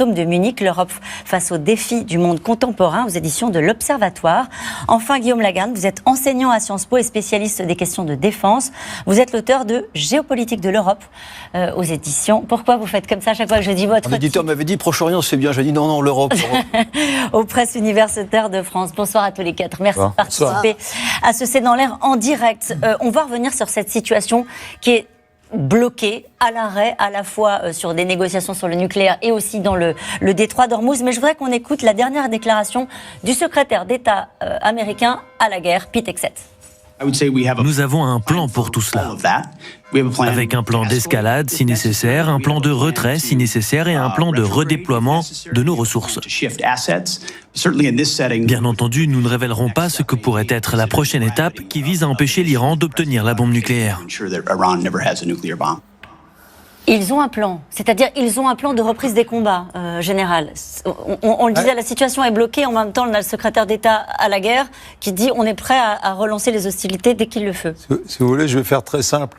de Munich, l'Europe face aux défis du monde contemporain aux éditions de l'Observatoire. Enfin, Guillaume Lagarde, vous êtes enseignant à Sciences Po et spécialiste des questions de défense. Vous êtes l'auteur de Géopolitique de l'Europe aux éditions. Pourquoi vous faites comme ça à chaque fois que je dis votre titre ? L'éditeur m'avait dit Proche-Orient, c'est bien. J'ai dit non, l'Europe. Aux presses universitaires de France. Bonsoir à tous les quatre. Merci de participer à ce C'est dans l'air en direct. On va revenir sur cette situation qui est bloqué à l'arrêt, à la fois sur des négociations sur le nucléaire et aussi dans le détroit d'Ormuz. Mais je voudrais qu'on écoute la dernière déclaration du secrétaire d'État américain à la guerre, Pete Hegseth. Nous avons un plan pour tout cela, avec un plan d'escalade si nécessaire, un plan de retrait si nécessaire et un plan de redéploiement de nos ressources. Bien entendu, nous ne révélerons pas ce que pourrait être la prochaine étape qui vise à empêcher l'Iran d'obtenir la bombe nucléaire. Ils ont un plan, c'est-à-dire ils ont un plan de reprise des combats, général. On le disait, la situation est bloquée. En même temps, on a le secrétaire d'État à la guerre qui dit on est prêt à relancer les hostilités dès qu'il le fait. Si vous voulez, je vais faire très simple.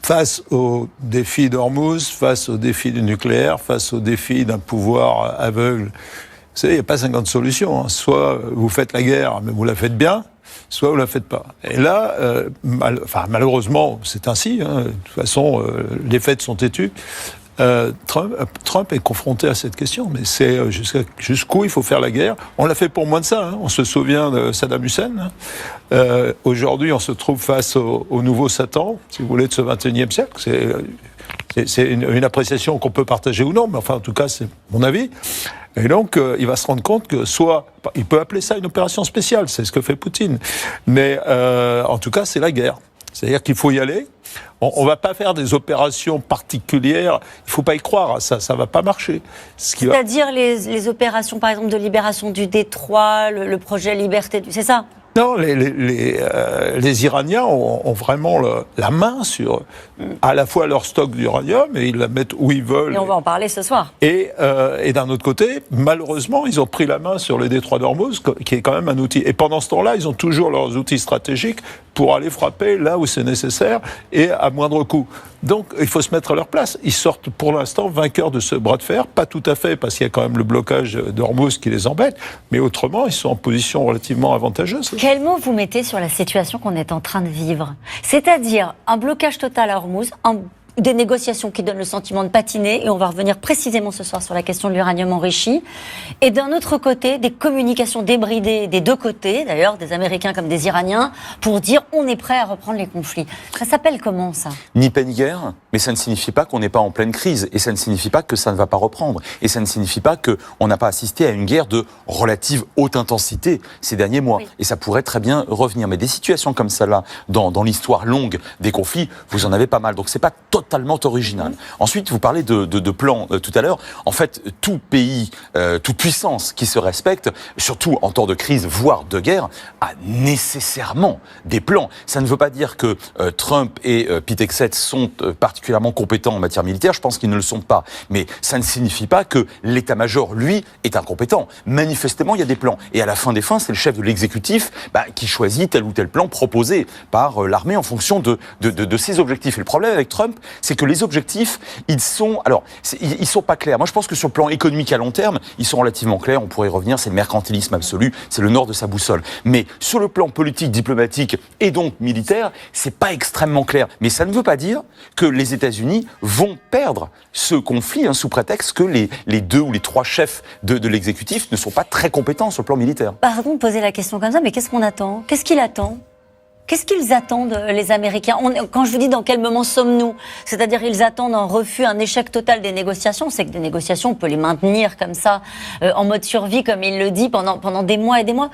Face au défi d'Ormuz, face au défi du nucléaire, face au défi d'un pouvoir aveugle, vous savez, il n'y a pas 50 solutions. Soit vous faites la guerre, mais vous la faites bien, soit vous ne la faites pas. Et là, malheureusement, c'est ainsi. De toute façon, les faits sont têtus. Trump est confronté à cette question, mais c'est jusqu'où il faut faire la guerre. On l'a fait pour moins de ça. On se souvient de Saddam Hussein. Aujourd'hui, on se trouve face au nouveau Satan, si vous voulez, de ce XXIe siècle. C'est une appréciation qu'on peut partager ou non, mais enfin, en tout cas, c'est mon avis. Et donc, il va se rendre compte que il peut appeler ça une opération spéciale, c'est ce que fait Poutine. Mais en tout cas, c'est la guerre. C'est-à-dire qu'il faut y aller. On ne va pas faire des opérations particulières. Il ne faut pas y croire. Ça ne va pas marcher. C'est-à-dire les opérations, par exemple, de libération du détroit, le projet Liberté, c'est ça ? Non, les Iraniens ont vraiment la main sur à la fois leur stock d'uranium et ils la mettent où ils veulent. Et on va en parler ce soir. Et d'un autre côté, malheureusement, ils ont pris la main sur le détroit d'Ormuz, qui est quand même un outil. Et pendant ce temps-là, ils ont toujours leurs outils stratégiques pour aller frapper là où c'est nécessaire et à moindre coût. Donc, il faut se mettre à leur place. Ils sortent pour l'instant vainqueurs de ce bras de fer. Pas tout à fait, parce qu'il y a quand même le blocage d'Ormuz qui les embête. Mais autrement, ils sont en position relativement avantageuse. Quel mot vous mettez sur la situation qu'on est en train de vivre ? C'est-à-dire un blocage total à Ormuz, des négociations qui donnent le sentiment de patiner, et on va revenir précisément ce soir sur la question de l'uranium enrichi, et d'un autre côté, des communications débridées des deux côtés, d'ailleurs, des Américains comme des Iraniens, pour dire on est prêt à reprendre les conflits. Ça s'appelle comment, ça ? Ni paix ni guerre, mais ça ne signifie pas qu'on n'est pas en pleine crise, et ça ne signifie pas que ça ne va pas reprendre, et ça ne signifie pas qu'on n'a pas assisté à une guerre de relative haute intensité ces derniers mois, et ça pourrait très bien revenir. Mais des situations comme celle-là, dans l'histoire longue des conflits, vous en avez pas mal, donc c'est pas totalement original. Ensuite, vous parlez de plan tout à l'heure. En fait, tout pays, toute puissance qui se respecte, surtout en temps de crise, voire de guerre, a nécessairement des plans. Ça ne veut pas dire que Trump et Pete Hegseth sont particulièrement compétents en matière militaire. Je pense qu'ils ne le sont pas. Mais ça ne signifie pas que l'état-major, lui, est incompétent. Manifestement, il y a des plans. Et à la fin des fins, c'est le chef de l'exécutif qui choisit tel ou tel plan proposé par l'armée en fonction de ses objectifs. Et le problème avec Trump, c'est que les objectifs, ils sont pas clairs. Moi, je pense que sur le plan économique à long terme, ils sont relativement clairs. On pourrait y revenir. C'est le mercantilisme absolu. C'est le nord de sa boussole. Mais sur le plan politique, diplomatique et donc militaire, c'est pas extrêmement clair. Mais ça ne veut pas dire que les États-Unis vont perdre ce conflit sous prétexte que les deux ou les trois chefs de l'exécutif ne sont pas très compétents sur le plan militaire. Pardon de poser la question comme ça, mais qu'est-ce qu'on attend ? Qu'est-ce qu'il attend ? Qu'est-ce qu'ils attendent, les Américains ? Quand je vous dis dans quel moment sommes-nous, c'est-à-dire ils attendent un refus, un échec total des négociations. On sait que des négociations, on peut les maintenir comme ça, en mode survie, comme il le dit, pendant des mois et des mois.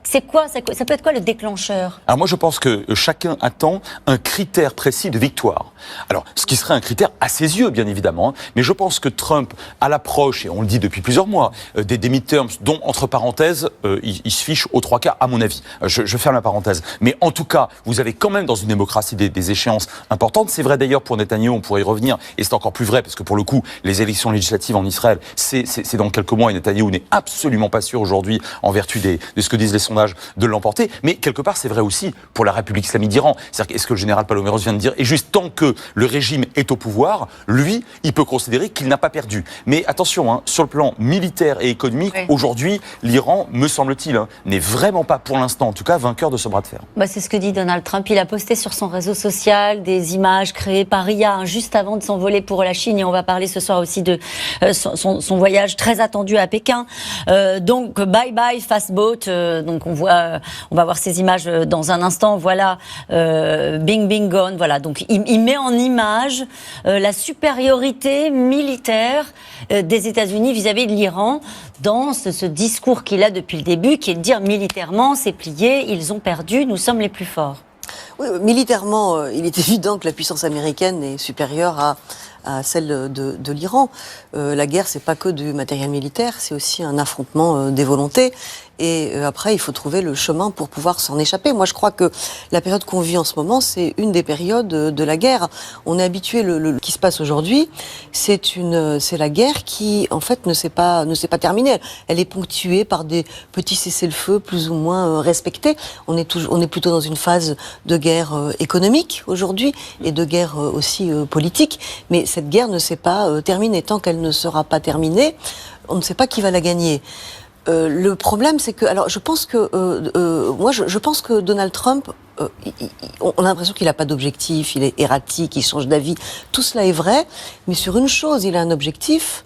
Ça peut être quoi le déclencheur ? Alors moi je pense que chacun attend un critère précis de victoire. Alors ce qui serait un critère à ses yeux bien évidemment, mais je pense que Trump à l'approche, et on le dit depuis plusieurs mois, des midterms dont entre parenthèses il se fiche aux trois quarts à mon avis. Je ferme la parenthèse. Mais en tout cas vous avez quand même dans une démocratie des échéances importantes. C'est vrai d'ailleurs pour Netanyahou, on pourrait y revenir, et c'est encore plus vrai parce que pour le coup les élections législatives en Israël c'est dans quelques mois et Netanyahou n'est absolument pas sûr aujourd'hui en vertu de ce que disent les sondages sondages de l'emporter. Mais quelque part, c'est vrai aussi pour la République islamique d'Iran. C'est-à-dire, est-ce que le général Paloméros vient de dire, et juste tant que le régime est au pouvoir, lui, il peut considérer qu'il n'a pas perdu. Mais attention, sur le plan militaire et économique, aujourd'hui, l'Iran, me semble-t-il, n'est vraiment pas, pour l'instant en tout cas, vainqueur de ce bras de fer. C'est ce que dit Donald Trump. Il a posté sur son réseau social des images créées par IA juste avant de s'envoler pour la Chine. Et on va parler ce soir aussi de son voyage très attendu à Pékin. Donc, bye bye fast boat. Donc, on va voir ces images dans un instant. Voilà, bing bing gone. Voilà. Donc, il met en image la supériorité militaire des États-Unis vis-à-vis de l'Iran dans ce discours qu'il a depuis le début, qui est de dire militairement, c'est plié, ils ont perdu, nous sommes les plus forts. Oui, militairement, il est évident que la puissance américaine est supérieure à celle de l'Iran. La guerre, c'est pas que du matériel militaire, c'est aussi un affrontement des volontés. Et après, il faut trouver le chemin pour pouvoir s'en échapper. Moi, je crois que la période qu'on vit en ce moment, c'est une des périodes de la guerre. On est habitué, le qui se passe aujourd'hui, c'est la guerre qui, en fait, ne s'est pas terminée. Elle est ponctuée par des petits cessez-le-feu plus ou moins respectés. On est plutôt dans une phase de guerre économique aujourd'hui et de guerre aussi politique. Mais cette guerre ne s'est pas terminée. Tant qu'elle ne sera pas terminée, on ne sait pas qui va la gagner. Le problème, c'est que, alors, je pense que Donald Trump, on a l'impression qu'il n'a pas d'objectif, il est erratique, il change d'avis. Tout cela est vrai, mais sur une chose, il a un objectif.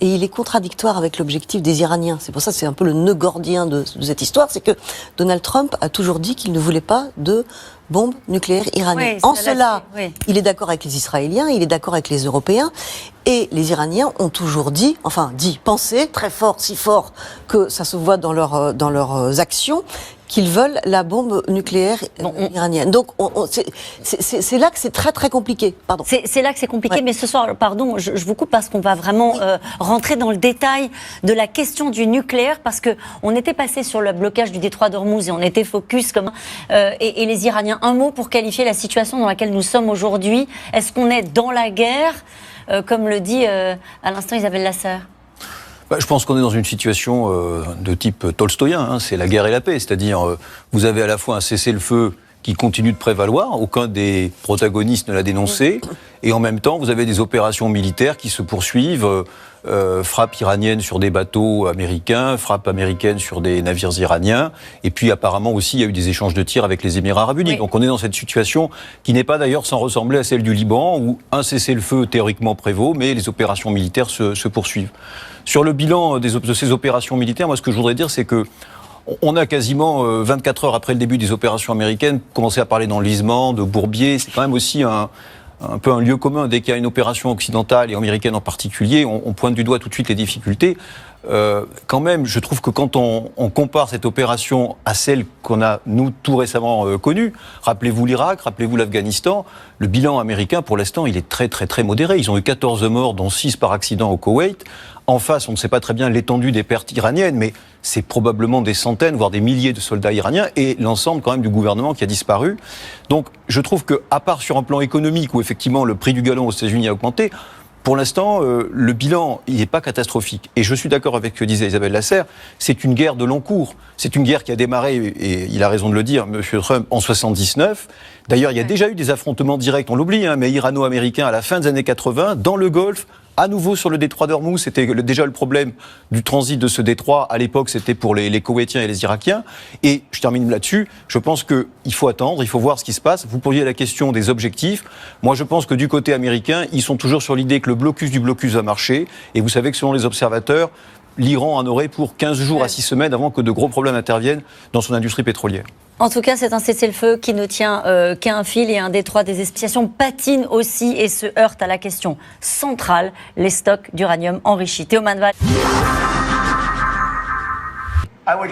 Et il est contradictoire avec l'objectif des Iraniens. C'est pour ça que c'est un peu le nœud gordien de cette histoire, c'est que Donald Trump a toujours dit qu'il ne voulait pas de bombes nucléaires iraniennes. Oui, en cela, il est d'accord avec les Israéliens, il est d'accord avec les Européens, et les Iraniens ont toujours pensé très fort, si fort que ça se voit dans leurs actions, qu'ils veulent la bombe nucléaire iranienne. Donc, c'est là que c'est très très compliqué. Pardon. C'est là que c'est compliqué, mais ce soir, pardon, je vous coupe parce qu'on va vraiment rentrer dans le détail de la question du nucléaire, parce que on était passé sur le blocage du détroit d'Ormuz et on était focus et les Iraniens. Un mot pour qualifier la situation dans laquelle nous sommes aujourd'hui. Est-ce qu'on est dans la guerre, comme le dit à l'instant Isabelle Lasserre? Je pense qu'on est dans une situation de type tolstoïen, c'est la guerre et la paix, c'est-à-dire vous avez à la fois un cessez-le-feu qui continue de prévaloir, aucun des protagonistes ne l'a dénoncé, et en même temps vous avez des opérations militaires qui se poursuivent, frappes iraniennes sur des bateaux américains, frappes américaines sur des navires iraniens, et puis apparemment aussi il y a eu des échanges de tirs avec les Émirats arabes unis. Donc on est dans cette situation qui n'est pas d'ailleurs sans ressembler à celle du Liban, où un cessez-le-feu théoriquement prévaut, mais les opérations militaires se poursuivent. Sur le bilan de ces opérations militaires, moi ce que je voudrais dire c'est que on a quasiment 24 heures après le début des opérations américaines commencé à parler d'enlisement, de bourbier. C'est quand même aussi un peu un lieu commun. Dès qu'il y a une opération occidentale et américaine en particulier, on pointe du doigt tout de suite les difficultés. Quand même, je trouve que quand on compare cette opération à celle qu'on a, nous, tout récemment connue, rappelez-vous l'Irak, rappelez-vous l'Afghanistan, le bilan américain, pour l'instant, il est très, très, très modéré. Ils ont eu 14 morts, dont 6 par accident au Koweït. En face, on ne sait pas très bien l'étendue des pertes iraniennes, mais c'est probablement des centaines, voire des milliers de soldats iraniens, et l'ensemble quand même du gouvernement qui a disparu. Donc, je trouve que, à part sur un plan économique, où effectivement le prix du gallon aux États-Unis a augmenté, pour l'instant, le bilan, il n'est pas catastrophique. Et je suis d'accord avec ce que disait Isabelle Lasserre, c'est une guerre de long cours. C'est une guerre qui a démarré, et il a raison de le dire, M. Trump, en 79. D'ailleurs, il y a déjà eu des affrontements directs, on l'oublie, mais irano-américains à la fin des années 80, dans le Golfe, à nouveau sur le détroit d'Ormuz. C'était déjà le problème du transit de ce détroit. À l'époque, c'était pour les Koweïtiens et les Irakiens. Et je termine là-dessus. Je pense qu'il faut attendre, il faut voir ce qui se passe. Vous posiez la question des objectifs. Moi, je pense que du côté américain, ils sont toujours sur l'idée que le blocus du blocus va marcher. Et vous savez que selon les observateurs, l'Iran en aurait pour 15 jours à 6 semaines avant que de gros problèmes interviennent dans son industrie pétrolière. En tout cas, c'est un cessez-le-feu qui ne tient qu'à un fil, et un détroit des explications patine aussi et se heurte à la question centrale, les stocks d'uranium enrichi. Théo Manval.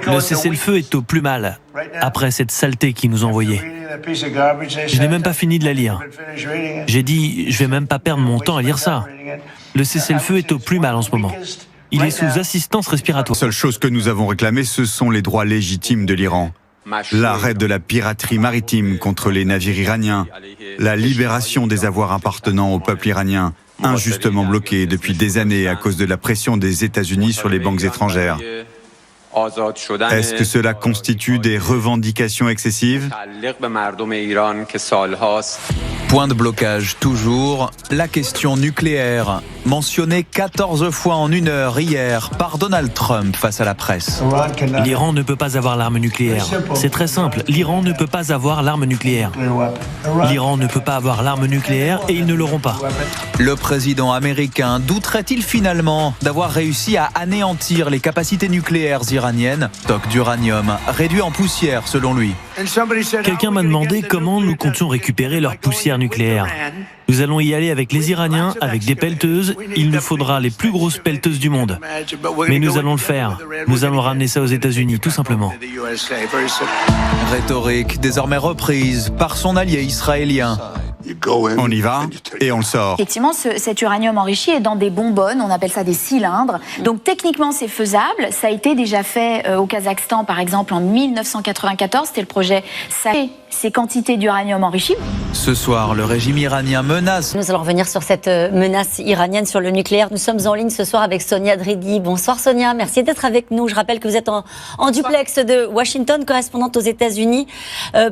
Le cessez-le-feu est au plus mal, après cette saleté qu'ils nous envoyait. Je n'ai même pas fini de la lire. J'ai dit, je vais même pas perdre mon temps à lire ça. Le cessez-le-feu est au plus mal en ce moment. Il est sous assistance respiratoire. La seule chose que nous avons réclamée, ce sont les droits légitimes de l'Iran. L'arrêt de la piraterie maritime contre les navires iraniens, la libération des avoirs appartenant au peuple iranien, injustement bloqués depuis des années à cause de la pression des États-Unis sur les banques étrangères. Est-ce que cela constitue des revendications excessives? Point de blocage toujours, la question nucléaire, mentionnée 14 fois en 1 heure hier par Donald Trump face à la presse. L'Iran ne peut pas avoir l'arme nucléaire. C'est très simple, l'Iran ne peut pas avoir l'arme nucléaire. L'Iran ne peut pas avoir l'arme nucléaire et ils ne l'auront pas. Le président américain douterait-il finalement d'avoir réussi à anéantir les capacités nucléaires iraniennes? Stock d'uranium réduit en poussière selon lui. Quelqu'un m'a demandé comment nous comptions récupérer leur poussière nucléaire. Nous allons y aller avec les Iraniens, avec des pelleteuses. Il nous faudra les plus grosses pelleteuses du monde. Mais nous allons le faire. Nous allons ramener ça aux États-Unis, tout simplement. Rhétorique désormais reprise par son allié israélien. On y va et on le sort. Effectivement, cet uranium enrichi est dans des bonbonnes, on appelle ça des cylindres. Donc techniquement, c'est faisable. Ça a été déjà fait au Kazakhstan, par exemple, en 1994. C'était le projet SAE, ces quantités d'uranium enrichi. Ce soir, le régime iranien menace. Nous allons revenir sur cette menace iranienne sur le nucléaire. Nous sommes en ligne ce soir avec Sonia Dridi. Bonsoir Sonia, merci d'être avec nous. Je rappelle que vous êtes en duplex de Washington, correspondante aux États-Unis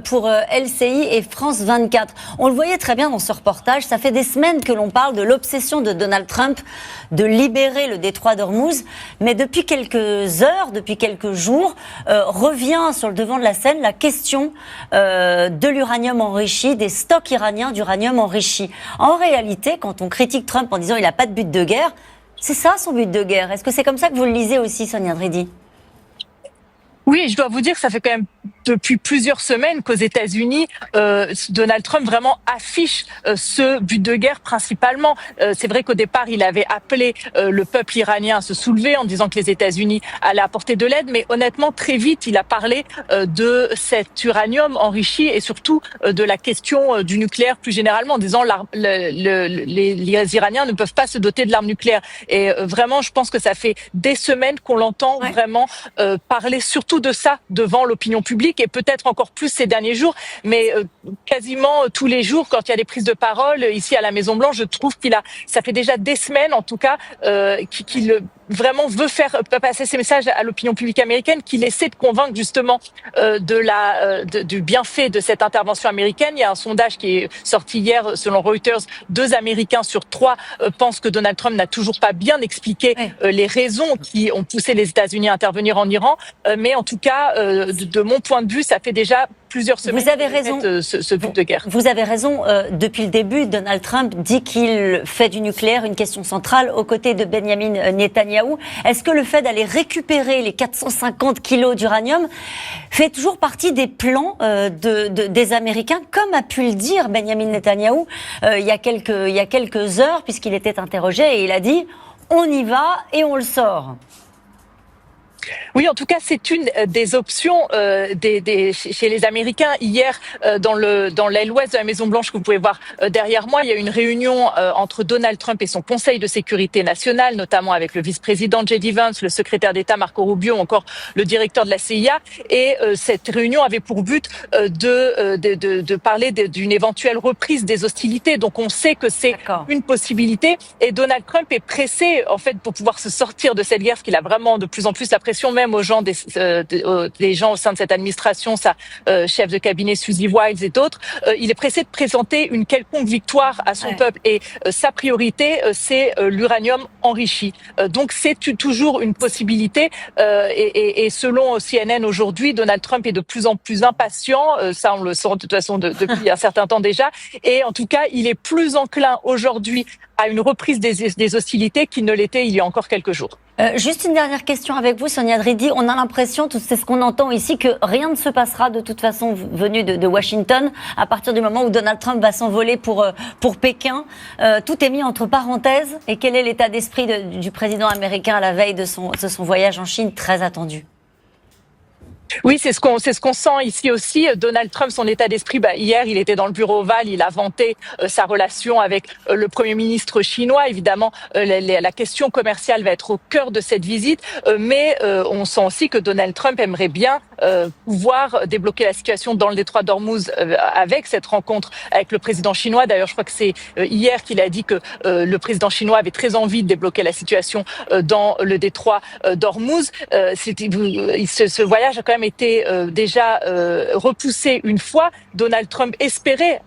pour LCI et France 24. On le voyait très bien dans ce reportage. Ça fait des semaines que l'on parle de l'obsession de Donald Trump de libérer le détroit d'Ormuz. Mais depuis quelques heures, depuis quelques jours, revient sur le devant de la scène la question de l'uranium enrichi, des stocks iraniens d'uranium enrichi. En réalité, quand on critique Trump en disant qu'il n'a pas de but de guerre, c'est ça son but de guerre. Est-ce que c'est comme ça que vous le lisez aussi, Sonia Dridi ? Oui, je dois vous dire que ça fait quand même depuis plusieurs semaines qu'aux États-Unis, Donald Trump vraiment affiche ce but de guerre principalement. C'est vrai qu'au départ, il avait appelé le peuple iranien à se soulever en disant que les États-Unis allaient apporter de l'aide, mais honnêtement, très vite, il a parlé de cet uranium enrichi et surtout de la question du nucléaire plus généralement, en disant les Iraniens ne peuvent pas se doter de l'arme nucléaire. Et vraiment, je pense que ça fait des semaines qu'on l'entend vraiment parler surtout de ça devant l'opinion publique et peut-être encore plus ces derniers jours, mais quasiment tous les jours quand il y a des prises de parole ici à la Maison-Blanche, je trouve ça fait déjà des semaines en tout cas qu'il vraiment veut faire passer ces messages à l'opinion publique américaine, qu'il essaie de convaincre justement du bienfait de cette intervention américaine. Il y a un sondage qui est sorti hier selon Reuters, 2 Américains sur 3 pensent que Donald Trump n'a toujours pas bien expliqué les raisons qui ont poussé les États-Unis à intervenir en Iran, mais en tout cas, de mon point de vue, ça fait déjà plusieurs semaines. Vous avez raison. Ce but de guerre. Vous avez raison. Depuis le début, Donald Trump dit qu'il fait du nucléaire une question centrale aux côtés de Benjamin Netanyahou. Est-ce que le fait d'aller récupérer les 450 kilos d'uranium fait toujours partie des plans des Américains, comme a pu le dire Benjamin Netanyahou il y a quelques heures, puisqu'il était interrogé et il a dit « on y va et on le sort ». Oui, en tout cas, c'est une des options chez les Américains. Hier, dans l'aile ouest de la Maison-Blanche que vous pouvez voir derrière moi, il y a eu une réunion entre Donald Trump et son Conseil de sécurité nationale, notamment avec le vice-président J.D. Vance, le secrétaire d'État Marco Rubio, encore le directeur de la CIA. Et cette réunion avait pour but de parler d'une éventuelle reprise des hostilités. Donc, on sait que c'est une possibilité. Et Donald Trump est pressé, en fait, pour pouvoir se sortir de cette guerre, parce qu'il a vraiment de plus en plus la pression, même aux gens des gens au sein de cette administration, sa chef de cabinet Susie Wiles et d'autres. Il est pressé de présenter une quelconque victoire à son peuple et sa priorité, c'est l'uranium enrichi. Donc c'est toujours une possibilité et selon CNN aujourd'hui, Donald Trump est de plus en plus impatient. Ça, on le sent de toute façon depuis un certain temps déjà. Et en tout cas, il est plus enclin aujourd'hui à une reprise des hostilités qu'il ne l'était il y a encore quelques jours. Juste une dernière question avec vous, Sonia Dridi. On a l'impression, c'est ce qu'on entend ici, que rien ne se passera de toute façon venu de Washington à partir du moment où Donald Trump va s'envoler pour Pékin. Tout est mis entre parenthèses. Et quel est l'état d'esprit du président américain à la veille de son voyage en Chine très attendu ? Oui, c'est ce qu'on sent ici aussi. Donald Trump, son état d'esprit, hier, il était dans le bureau ovale, il a vanté sa relation avec le Premier ministre chinois. Évidemment, la question commerciale va être au cœur de cette visite, mais on sent aussi que Donald Trump aimerait bien pouvoir débloquer la situation dans le détroit d'Ormuz avec cette rencontre avec le président chinois. D'ailleurs, je crois que c'est hier qu'il a dit que le président chinois avait très envie de débloquer la situation dans le détroit d'Ormuz. Ce voyage a quand même été déjà repoussé une fois. Donald Trump espérait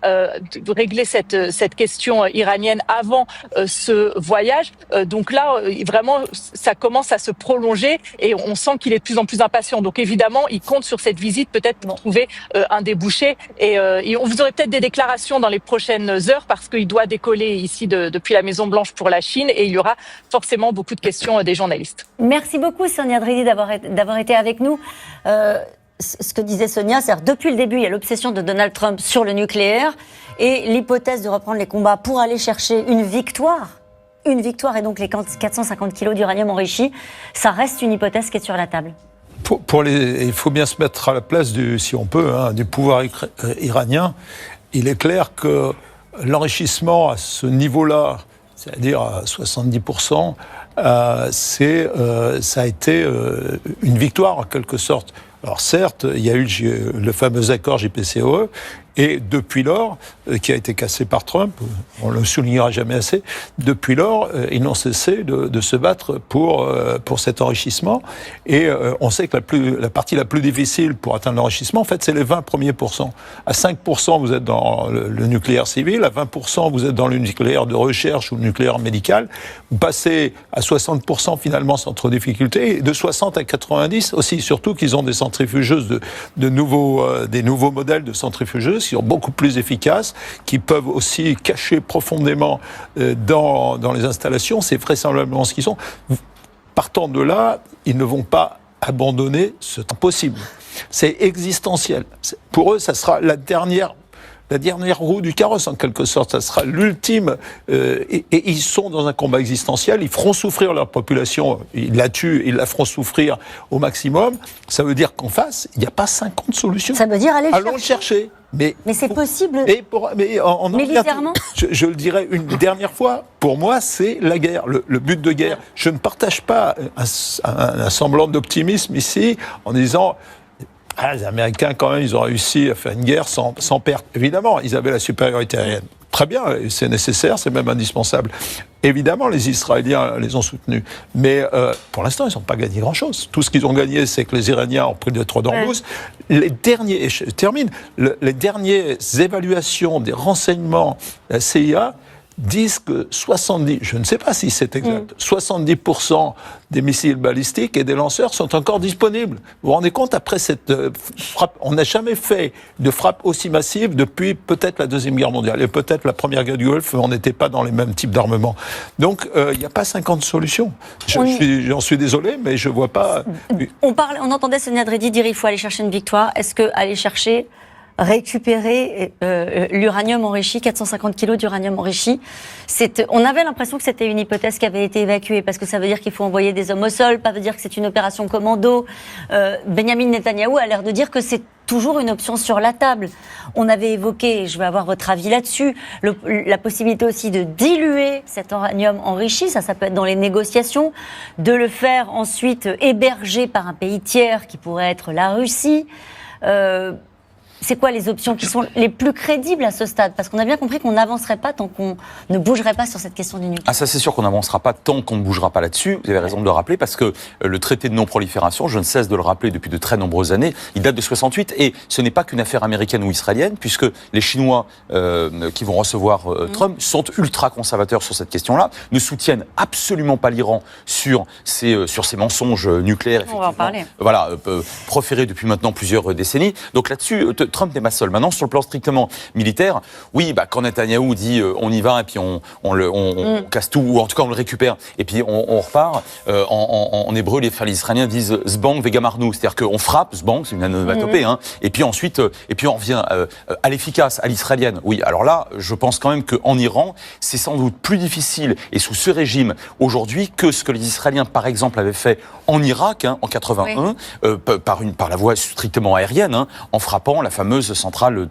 régler cette question iranienne avant ce voyage. Donc là, vraiment, ça commence à se prolonger et on sent qu'il est de plus en plus impatient. Donc évidemment, il compte sur cette visite peut-être pour trouver un débouché. Et vous aurez peut-être des déclarations dans les prochaines heures parce qu'il doit décoller ici depuis la Maison-Blanche pour la Chine et il y aura forcément beaucoup de questions des journalistes. Merci beaucoup Sonia Dridi d'avoir été avec nous. Ce que disait Sonia, c'est-à-dire depuis le début, il y a l'obsession de Donald Trump sur le nucléaire et l'hypothèse de reprendre les combats pour aller chercher une victoire et donc les 450 kilos d'uranium enrichi, ça reste une hypothèse qui est sur la table. Il faut bien se mettre à la place, si on peut, du pouvoir iranien. Il est clair que l'enrichissement à ce niveau-là, c'est-à-dire à 70%, ça a été une victoire en quelque sorte. Alors certes, il y a eu le fameux accord JPCOE, et depuis lors, qui a été cassé par Trump, on ne le soulignera jamais assez, depuis lors, ils n'ont cessé de se battre pour cet enrichissement. Et on sait que la partie la plus difficile pour atteindre l'enrichissement, en fait, c'est les 20 premiers pourcents. À 5%, vous êtes dans le nucléaire civil, à 20%, vous êtes dans le nucléaire de recherche ou le nucléaire médical. Vous passez à 60% finalement sans trop de difficultés, et de 60 à 90 aussi, surtout qu'ils ont des centrifugeuses, des nouveaux modèles de centrifugeuses qui sont beaucoup plus efficaces, qui peuvent aussi cacher profondément dans les installations. C'est vraisemblablement ce qu'ils sont. Partant de là, ils ne vont pas abandonner ce temps possible. C'est existentiel. Pour eux, ça sera la dernière roue du carrosse, en quelque sorte. Ça sera l'ultime. Et ils sont dans un combat existentiel. Ils feront souffrir leur population. Ils la tuent, ils la feront souffrir au maximum. Ça veut dire qu'en face, il n'y a pas 50 solutions. Ça veut dire allons le chercher. Mais c'est possible. Militairement. Je le dirais une dernière fois. Pour moi, c'est la guerre, le but de guerre. Je ne partage pas un semblant d'optimisme ici en disant. Les Américains, quand même, ils ont réussi à faire une guerre sans perte. Évidemment, ils avaient la supériorité aérienne. Très bien, c'est nécessaire, c'est même indispensable. Évidemment, les Israéliens les ont soutenus. Mais pour l'instant, ils n'ont pas gagné grand-chose. Tout ce qu'ils ont gagné, c'est que les Iraniens ont pris le détroit d'Ormuz. Les dernières évaluations des renseignements de la CIA disent que 70, je ne sais pas si c'est exact, 70% des missiles balistiques et des lanceurs sont encore disponibles. Vous vous rendez compte, après cette frappe, on n'a jamais fait de frappe aussi massive depuis peut-être la Deuxième Guerre mondiale et peut-être la Première Guerre du Golfe, on n'était pas dans les mêmes types d'armement. Donc, il n'y a pas 50 solutions. J'en suis désolé, mais je ne vois pas... On entendait Sonia Dridi dire qu'il faut aller chercher une victoire. Est-ce qu'aller chercher... récupérer l'uranium enrichi, 450 kilos d'uranium enrichi. On avait l'impression que c'était une hypothèse qui avait été évacuée, parce que ça veut dire qu'il faut envoyer des hommes au sol, pas veut dire que c'est une opération commando. Benjamin Netanyahou a l'air de dire que c'est toujours une option sur la table. On avait évoqué, je vais avoir votre avis là-dessus, la possibilité aussi de diluer cet uranium enrichi, ça peut être dans les négociations, de le faire ensuite héberger par un pays tiers qui pourrait être la Russie. C'est quoi les options qui sont les plus crédibles à ce stade? Parce qu'on a bien compris qu'on n'avancerait pas tant qu'on ne bougerait pas sur cette question du nucléaire. Ah, ça c'est sûr qu'on n'avancera pas tant qu'on ne bougera pas là-dessus. Vous avez raison de le rappeler, parce que le traité de non-prolifération, je ne cesse de le rappeler depuis de très nombreuses années, il date de 68 et ce n'est pas qu'une affaire américaine ou israélienne, puisque les Chinois qui vont recevoir Trump sont ultra conservateurs sur cette question-là, ne soutiennent absolument pas l'Iran sur ces mensonges nucléaires. On va en parler. Voilà, proférés depuis maintenant plusieurs décennies. Donc là-dessus, Trump n'est pas seul. Maintenant, sur le plan strictement militaire, oui, quand Netanyahou dit on y va et puis on casse tout, ou en tout cas on le récupère et puis on repart, en hébreu, les Israéliens disent zbang vegamarnu, c'est-à-dire qu'on frappe, zbang, c'est une onomatopée, et puis ensuite, on revient à l'efficace, à l'israélienne. Oui, alors là, je pense quand même qu'en Iran, c'est sans doute plus difficile, et sous ce régime aujourd'hui, que ce que les Israéliens, par exemple, avaient fait en Irak, en 81, par la voie strictement aérienne, en frappant la fameuse centrale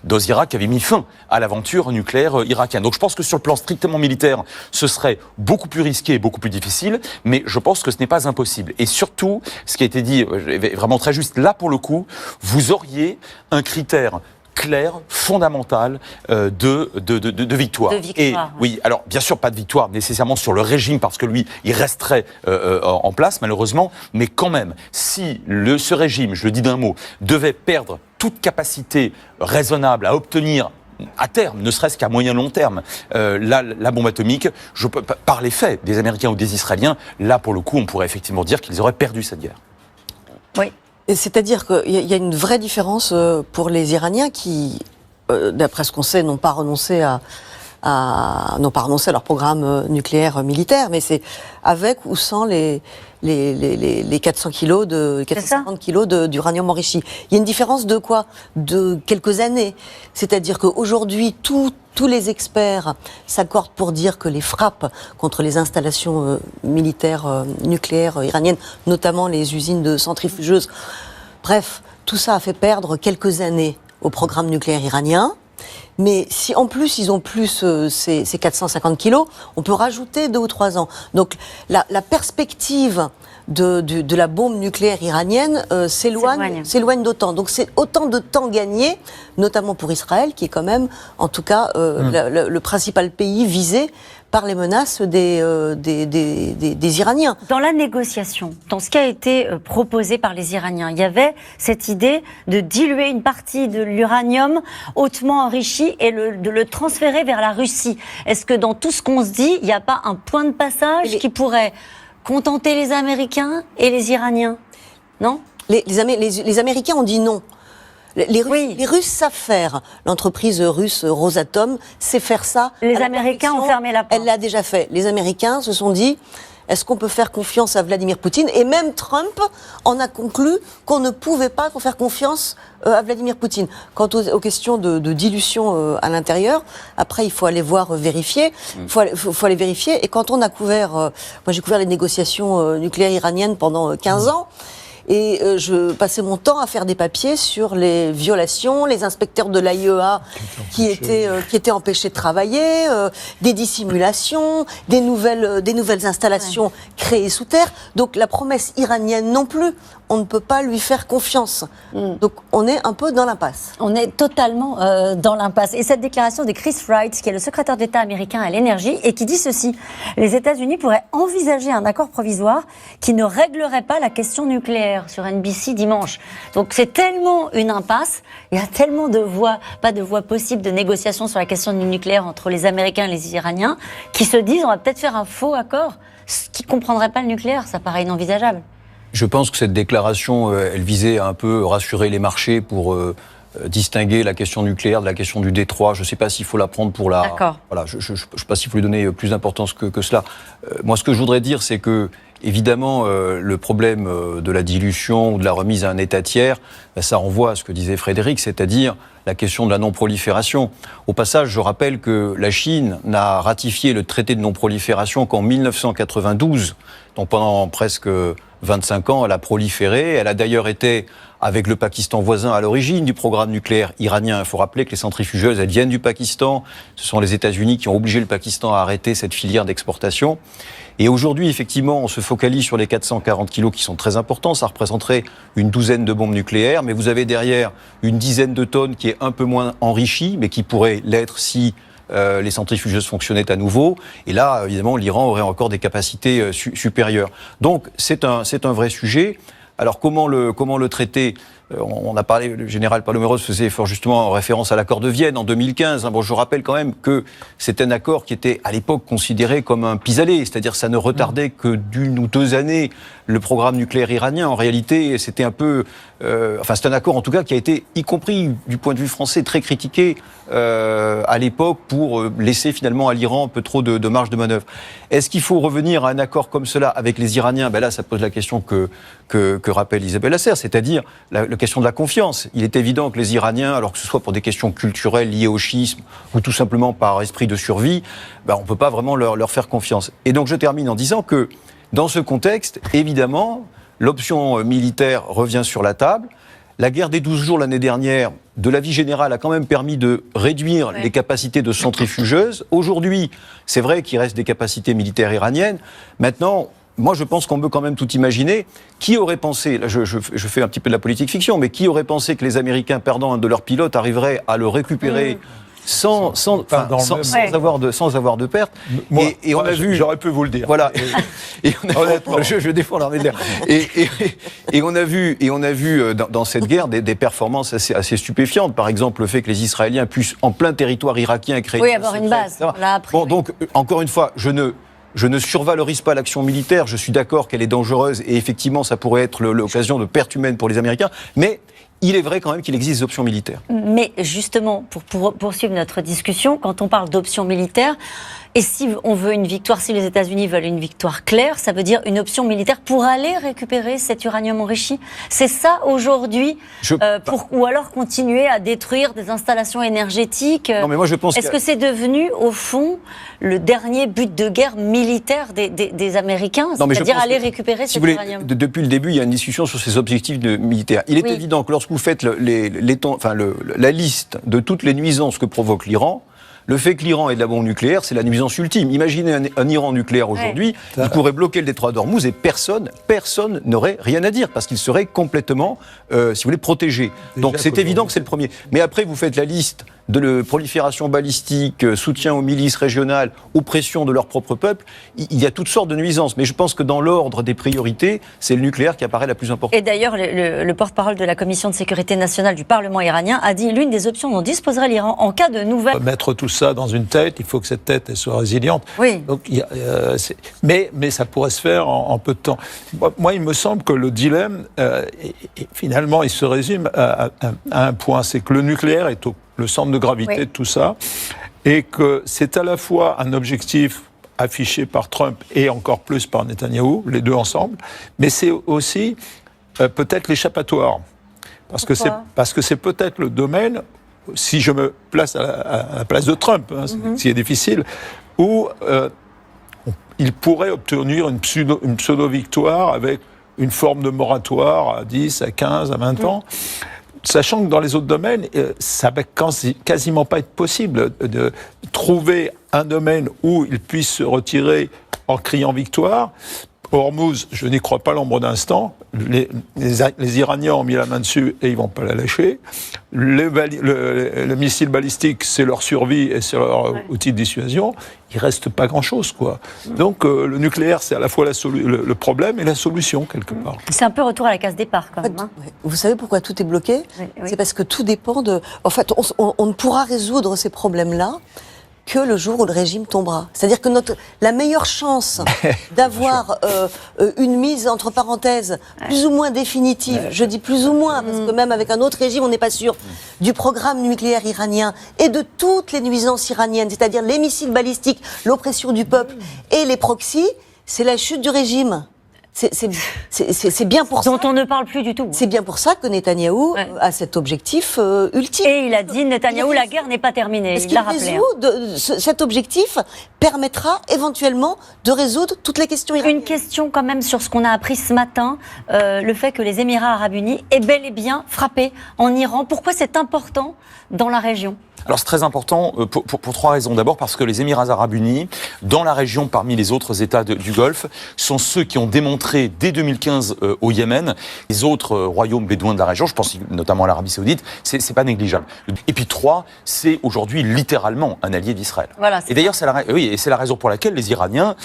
d'Ozira qui avait mis fin à l'aventure nucléaire irakienne. Donc je pense que sur le plan strictement militaire, ce serait beaucoup plus risqué et beaucoup plus difficile, mais je pense que ce n'est pas impossible. Et surtout, ce qui a été dit est vraiment très juste, là pour le coup, vous auriez un critère clair, fondamental de victoire. Et oui, alors bien sûr pas de victoire nécessairement sur le régime parce que lui, il resterait en place malheureusement, mais quand même, si ce régime, je le dis d'un mot, devait perdre toute capacité raisonnable à obtenir à terme, ne serait-ce qu'à moyen long terme, la bombe atomique, par les faits des Américains ou des Israéliens, là pour le coup, on pourrait effectivement dire qu'ils auraient perdu cette guerre. Oui. C'est-à-dire qu'il y a une vraie différence pour les Iraniens qui, d'après ce qu'on sait, n'ont pas renoncé à leur programme nucléaire militaire, mais c'est avec ou sans les 400 kilos 450 kilos d'uranium enrichi. Il y a une différence de quoi? De quelques années. C'est-à-dire qu'aujourd'hui, tous les experts s'accordent pour dire que les frappes contre les installations militaires nucléaires iraniennes, notamment les usines de centrifugeuses, bref, tout ça a fait perdre quelques années au programme nucléaire iranien. Mais si en plus ils ont plus ces 450 kilos, on peut rajouter 2 ou 3 ans. Donc la perspective de la bombe nucléaire iranienne s'éloigne d'autant. Donc c'est autant de temps gagné, notamment pour Israël, qui est quand même, en tout cas, le principal pays visé par les menaces des Iraniens. Dans la négociation, dans ce qui a été proposé par les Iraniens, il y avait cette idée de diluer une partie de l'uranium hautement enrichi et de le transférer vers la Russie. Est-ce que dans tout ce qu'on se dit, il n'y a pas un point de passage qui pourrait contenter les Américains et les Iraniens? Non ? Les Américains ont dit non. Les Russes savent faire. L'entreprise russe Rosatom sait faire ça. Les Américains ont fermé la porte. Elle l'a déjà fait. Les Américains se sont dit, est-ce qu'on peut faire confiance à Vladimir Poutine? Et même Trump en a conclu qu'on ne pouvait pas faire confiance à Vladimir Poutine. Quant aux questions de dilution à l'intérieur, après il faut aller vérifier. Il faut aller vérifier. Et quand on a couvert, moi j'ai couvert les négociations nucléaires iraniennes pendant 15 ans. Et je passais mon temps à faire des papiers sur les violations, les inspecteurs de l'AIEA qui étaient empêchés de travailler, des dissimulations, des nouvelles installations créées sous terre. Donc la promesse iranienne non plus, on ne peut pas lui faire confiance. Donc on est un peu dans l'impasse. On est totalement dans l'impasse. Et cette déclaration de Chris Wright, qui est le secrétaire d'État américain à l'énergie, et qui dit ceci: les États-Unis pourraient envisager un accord provisoire qui ne réglerait pas la question nucléaire, sur NBC dimanche. Donc c'est tellement une impasse, il y a tellement de voies, pas de voies possibles de négociation sur la question du nucléaire entre les Américains et les Iraniens, qui se disent on va peut-être faire un faux accord, ce qui ne comprendrait pas le nucléaire, ça paraît inenvisageable. Je pense que cette déclaration, elle visait à un peu rassurer les marchés pour distinguer la question nucléaire de la question du Détroit. Je ne sais pas s'il faut la prendre pour la... D'accord. Voilà, je ne sais pas s'il faut lui donner plus d'importance que cela. Moi, ce que je voudrais dire, c'est que évidemment, le problème de la dilution ou de la remise à un État tiers, ça renvoie à ce que disait Frédéric, c'est-à-dire la question de la non-prolifération. Au passage, je rappelle que la Chine n'a ratifié le traité de non-prolifération qu'en 1992, donc pendant presque 25 ans, elle a proliféré. Elle a d'ailleurs été, avec le Pakistan voisin, à l'origine du programme nucléaire iranien. Il faut rappeler que les centrifugeuses, elles viennent du Pakistan. Ce sont les États-Unis qui ont obligé le Pakistan à arrêter cette filière d'exportation. Et aujourd'hui, effectivement, on se focalise sur les 440 kilos qui sont très importants. Ça représenterait une douzaine de bombes nucléaires. Mais vous avez derrière une dizaine de tonnes qui est un peu moins enrichie, mais qui pourrait l'être si les centrifugeuses fonctionnaient à nouveau. Et là, évidemment, l'Iran aurait encore des capacités supérieures. Donc, c'est un vrai sujet. Alors, comment le traiter ? On a parlé, le général Paloméros faisait fort justement référence à l'accord de Vienne en 2015. Bon, je rappelle quand même que c'est un accord qui était à l'époque considéré comme un pis-aller, c'est-à-dire ça ne retardait que d'1 ou 2 années le programme nucléaire iranien. En réalité, c'était un peu... c'est un accord en tout cas qui a été, y compris du point de vue français, très critiqué à l'époque pour laisser finalement à l'Iran un peu trop de marge de manœuvre. Est-ce qu'il faut revenir à un accord comme cela avec les Iraniens ? Là, ça pose la question que rappelle Isabelle Lasserre, c'est-à-dire la question de la confiance. Il est évident que les Iraniens, alors que ce soit pour des questions culturelles liées au schisme ou tout simplement par esprit de survie, on ne peut pas vraiment leur faire confiance. Et donc je termine en disant que dans ce contexte, évidemment, l'option militaire revient sur la table. La guerre des 12 jours l'année dernière, de l'avis général, a quand même permis de réduire les capacités de centrifugeuses. Aujourd'hui, c'est vrai qu'il reste des capacités militaires iraniennes. Maintenant, moi, je pense qu'on peut quand même tout imaginer. Qui aurait pensé, là je fais un petit peu de la politique fiction, mais qui aurait pensé que les Américains, perdant un de leurs pilotes, arriveraient à le récupérer sans avoir de perte. Moi, et on a vu, j'aurais pu vous le dire. Voilà. Et on a, honnêtement, je défends l'armée de l'air. Et on a vu dans cette guerre des performances assez stupéfiantes. Par exemple, le fait que les Israéliens puissent, en plein territoire irakien, créer avoir une base. Là, après, bon, donc encore une fois, je ne survalorise pas l'action militaire. Je suis d'accord qu'elle est dangereuse et effectivement, ça pourrait être l'occasion de pertes humaines pour les Américains. Mais il est vrai quand même qu'il existe des options militaires. Mais justement, pour poursuivre notre discussion, quand on parle d'options militaires, et si on veut une victoire, si les États-Unis veulent une victoire claire, ça veut dire une option militaire pour aller récupérer cet uranium enrichi. C'est ça aujourd'hui, ou alors continuer à détruire des installations énergétiques. Non, mais moi je pense. Est-ce que c'est devenu au fond le dernier but de guerre militaire des Américains, c'est-à-dire aller récupérer cet uranium? Depuis le début, il y a une discussion sur ces objectifs militaires. Il est évident que lorsque vous faites la liste de toutes les nuisances que provoque l'Iran, le fait que l'Iran ait de la bombe nucléaire, c'est la nuisance ultime. Imaginez un Iran nucléaire aujourd'hui, il pourrait bloquer le détroit d'Ormuz et personne n'aurait rien à dire parce qu'il serait complètement, si vous voulez, protégé. Donc c'est évident que c'est le premier. Mais après, vous faites la liste de la prolifération balistique, soutien aux milices régionales, oppression de leur propre peuple. Il y a toutes sortes de nuisances. Mais je pense que dans l'ordre des priorités, c'est le nucléaire qui apparaît la plus importante. Et d'ailleurs, le porte-parole de la Commission de sécurité nationale du Parlement iranien a dit l'une des options dont disposerait l'Iran en cas de nouvelle... Mettre tout ça dans une tête, il faut que cette tête elle soit résiliente. Oui. Donc, mais ça pourrait se faire en peu de temps. Moi, il me semble que le dilemme, finalement, il se résume à un point. C'est que le nucléaire est le centre de gravité de tout ça, et que c'est à la fois un objectif affiché par Trump et encore plus par Netanyahou, les deux ensemble, mais c'est aussi peut-être l'échappatoire. Parce que c'est peut-être le domaine, si je me place à la place de Trump, ce qui est difficile, où il pourrait obtenir une pseudo-victoire avec une forme de moratoire à 10, à 15, à 20 ans. Sachant que dans les autres domaines, ça va quasiment pas être possible de trouver un domaine où il puisse se retirer en criant victoire. Hormuz, je n'y crois pas l'ombre d'instant. Les Iraniens ont mis la main dessus et ils vont pas la lâcher. Le missile balistique, c'est leur survie et c'est leur outil de dissuasion. Il reste pas grand-chose, quoi. Donc le nucléaire, c'est à la fois le problème et la solution, quelque part. C'est un peu retour à la case départ, quand même. Vous savez pourquoi tout est bloqué ? C'est parce que tout dépend de... En fait, on ne pourra résoudre ces problèmes-là que le jour où le régime tombera. C'est-à-dire que la meilleure chance d'avoir une mise, entre parenthèses, plus ou moins définitive, je dis plus ou moins, parce que même avec un autre régime, on n'est pas sûr, du programme nucléaire iranien et de toutes les nuisances iraniennes, c'est-à-dire les missiles balistiques, l'oppression du peuple et les proxys, c'est la chute du régime. C'est bien pour ça. Dont on ne parle plus du tout. C'est bien pour ça que Netanyahou a cet objectif ultime. Et il a dit, Netanyahou, la guerre n'est pas terminée. Il l'a rappelé. Cet objectif permettra éventuellement de résoudre toutes les questions iraniennes. Une question quand même sur ce qu'on a appris ce matin, le fait que les Émirats arabes unis aient bel et bien frappé en Iran. Pourquoi c'est important dans la région ? Alors c'est très important pour trois raisons. D'abord parce que les Émirats arabes unis, dans la région parmi les autres États du Golfe, sont ceux qui ont démontré dès 2015 au Yémen, les autres royaumes bédouins de la région, je pense notamment à l'Arabie Saoudite, c'est pas négligeable. Et puis trois, c'est aujourd'hui littéralement un allié d'Israël. Voilà, et d'ailleurs c'est la raison pour laquelle les Iraniens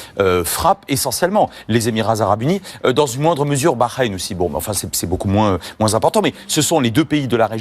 frappent essentiellement les Émirats arabes unis, dans une moindre mesure Bahreïn aussi. Bon, enfin c'est beaucoup moins important, mais ce sont les deux pays de la région